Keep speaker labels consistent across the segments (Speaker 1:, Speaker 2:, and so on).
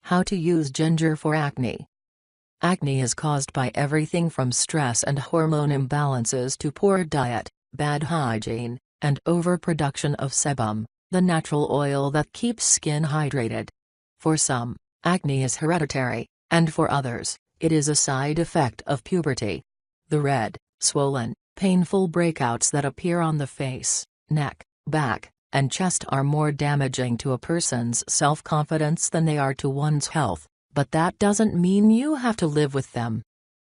Speaker 1: How to use ginger for acne. Acne is caused by everything from stress and hormone imbalances to poor diet, bad hygiene, and overproduction of sebum, the natural oil that keeps skin hydrated. For some, acne is hereditary, and for others, it is a side effect of puberty. The red, swollen, painful breakouts that appear on the face, neck, back, and chest are more damaging to a person's self-confidence than they are to one's health, but that doesn't mean you have to live with them.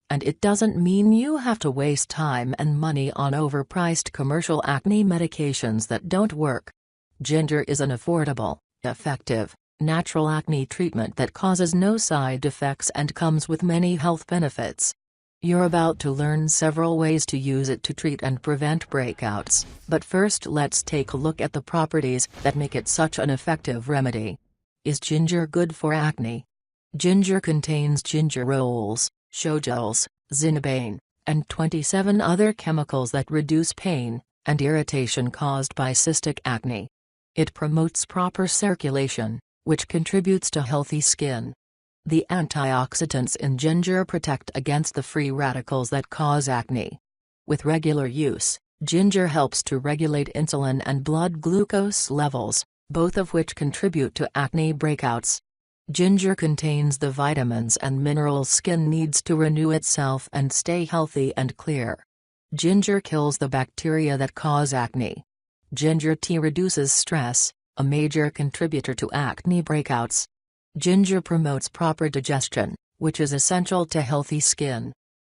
Speaker 1: And it doesn't mean you have to waste time and money on overpriced commercial acne medications that don't work. Ginger is an affordable, effective, natural acne treatment that causes no side effects and comes with many health benefits. You're about to learn several ways to use it to treat and prevent breakouts, but first let's take a look at the properties that make it such an effective remedy. Is ginger good for acne? Ginger contains gingerols, shogaols, zinabane, and 27 other chemicals that reduce pain and irritation caused by cystic acne. It promotes proper circulation, which contributes to healthy skin. The antioxidants in ginger protect against the free radicals that cause acne. With regular use, ginger helps to regulate insulin and blood glucose levels, both of which contribute to acne breakouts. Ginger contains the vitamins and minerals skin needs to renew itself and stay healthy and clear. Ginger kills the bacteria that cause acne. Ginger tea reduces stress, a major contributor to acne breakouts. Ginger promotes proper digestion, which is essential to healthy skin.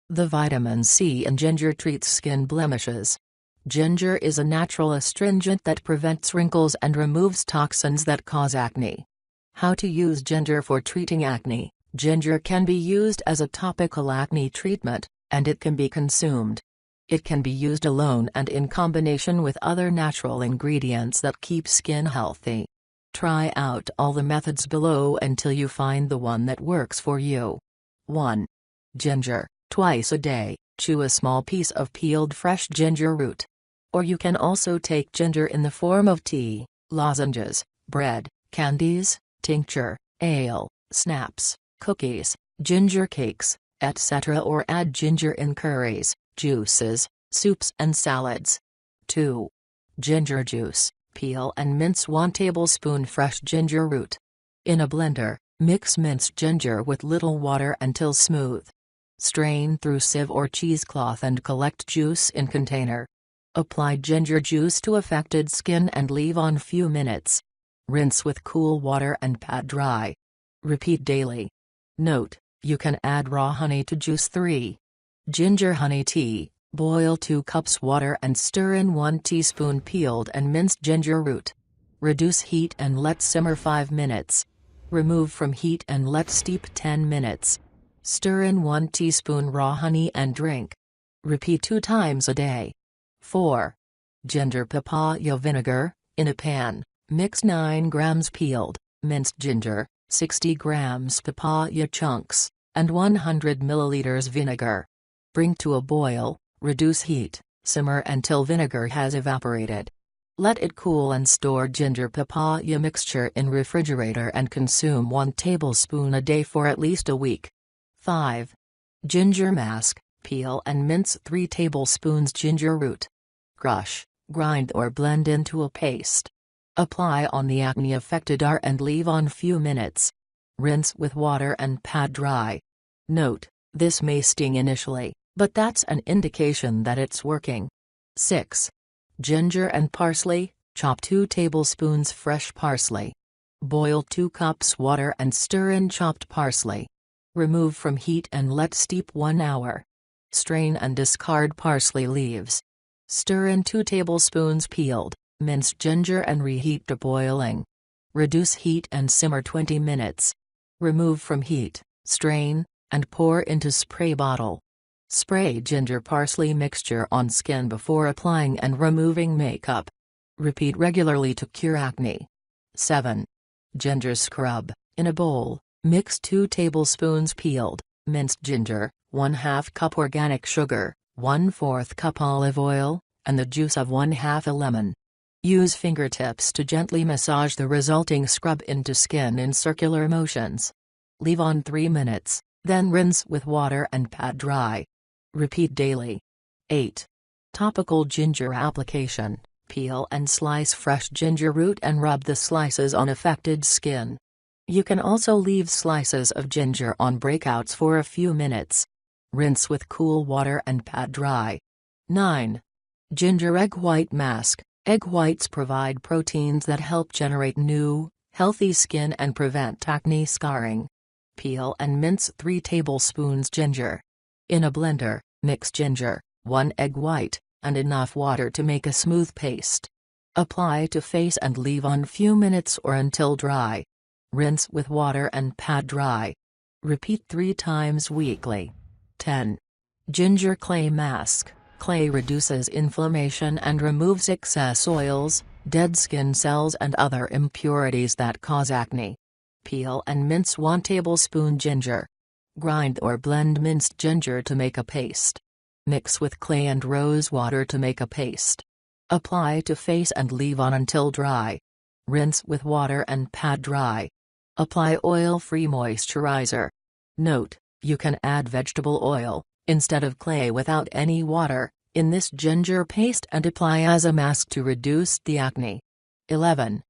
Speaker 1: The vitamin C in ginger treats skin blemishes. Ginger is a natural astringent that prevents wrinkles and removes toxins that cause acne. How to use ginger for treating acne. Ginger can be used as a topical acne treatment, and it can be consumed. It can be used alone and in combination with other natural ingredients that keep skin healthy. Try out all the methods below until you find the one that works for you. 1. Ginger. Twice a day, chew a small piece of peeled fresh ginger root. Or you can also take ginger in the form of tea, lozenges, bread, candies, tincture, ale, snaps, cookies, ginger cakes, etc. or add ginger in curries, juices, soups and salads. 2. Ginger juice. Peel and mince 1 tablespoon fresh ginger root. In a blender, mix minced ginger with little water until smooth. Strain through sieve or cheesecloth and collect juice in container. Apply ginger juice to affected skin and leave on few minutes. Rinse with cool water and pat dry. Repeat daily. Note: you can add raw honey to juice. 3. Ginger honey tea. Boil 2 cups water and stir in 1 teaspoon peeled and minced ginger root. Reduce heat and let simmer 5 minutes. Remove from heat and let steep 10 minutes. Stir in 1 teaspoon raw honey and drink. Repeat 2 times a day. 4. Ginger papaya vinegar. In a pan, mix 9 grams peeled, minced ginger, 60 grams papaya chunks, and 100 milliliters vinegar. Bring to a boil. Reduce heat, simmer until vinegar has evaporated. Let it cool and store ginger papaya mixture in refrigerator and consume 1 tablespoon a day for at least a week. 5. Ginger mask. Peel and mince 3 tablespoons ginger root. Crush, grind or blend into a paste. Apply on the acne-affected area and leave on few minutes. Rinse with water and pat dry. Note: this may sting initially, but that's an indication that it's working. 6. Ginger and parsley. Chop 2 tablespoons fresh parsley. Boil 2 cups water and stir in chopped parsley. Remove from heat and let steep 1 hour. Strain and discard parsley leaves. Stir in 2 tablespoons peeled, minced ginger and reheat to boiling. Reduce heat and simmer 20 minutes. Remove from heat, strain, and pour into spray bottle. Spray ginger parsley mixture on skin before applying and removing makeup. Repeat regularly to cure acne. 7. Ginger scrub. In a bowl, mix 2 tablespoons peeled, minced ginger, 1/2 cup organic sugar, 1/4 cup olive oil, and the juice of 1/2 a lemon. Use fingertips to gently massage the resulting scrub into skin in circular motions. Leave on 3 minutes, then rinse with water and pat dry. Repeat daily. 8. Topical ginger application. Peel and slice fresh ginger root and rub the slices on affected skin. You can also leave slices of ginger on breakouts for a few minutes. Rinse with cool water and pat dry. 9. Ginger egg white mask. Egg whites provide proteins that help generate new, healthy skin and prevent acne scarring. Peel and mince 3 tablespoons ginger. In a blender, mix ginger, 1 egg white, and enough water to make a smooth paste. Apply to face and leave on few minutes or until dry. Rinse with water and pat dry. Repeat 3 times weekly. 10. Ginger clay mask. Clay reduces inflammation and removes excess oils, dead skin cells and other impurities that cause acne. Peel and mince 1 tablespoon ginger. Grind or blend minced ginger to make a paste. Mix with clay and rose water to make a paste. Apply to face and leave on until dry. Rinse with water and pat dry. Apply oil-free moisturizer. Note: you can add vegetable oil, instead of clay without any water, in this ginger paste and apply as a mask to reduce the acne. 11.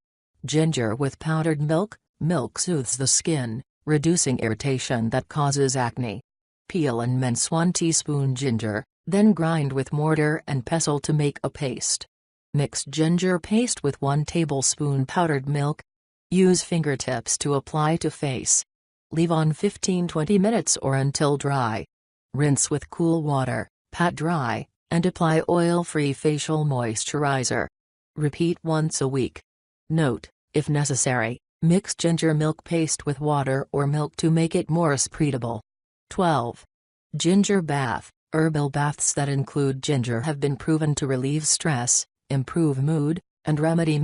Speaker 1: Ginger with powdered milk. Milk soothes the skin, reducing irritation that causes acne. Peel and mince 1 teaspoon ginger, then grind with mortar and pestle to make a paste. Mix ginger paste with 1 tablespoon powdered milk. Use fingertips to apply to face. Leave on 15-20 minutes or until dry. Rinse with cool water, pat dry, and apply oil-free facial moisturizer. Repeat once a week. Note: if necessary, mix ginger milk paste with water or milk to make it more spreadable. 12. Ginger bath. Herbal baths that include ginger have been proven to relieve stress, improve mood, and remedy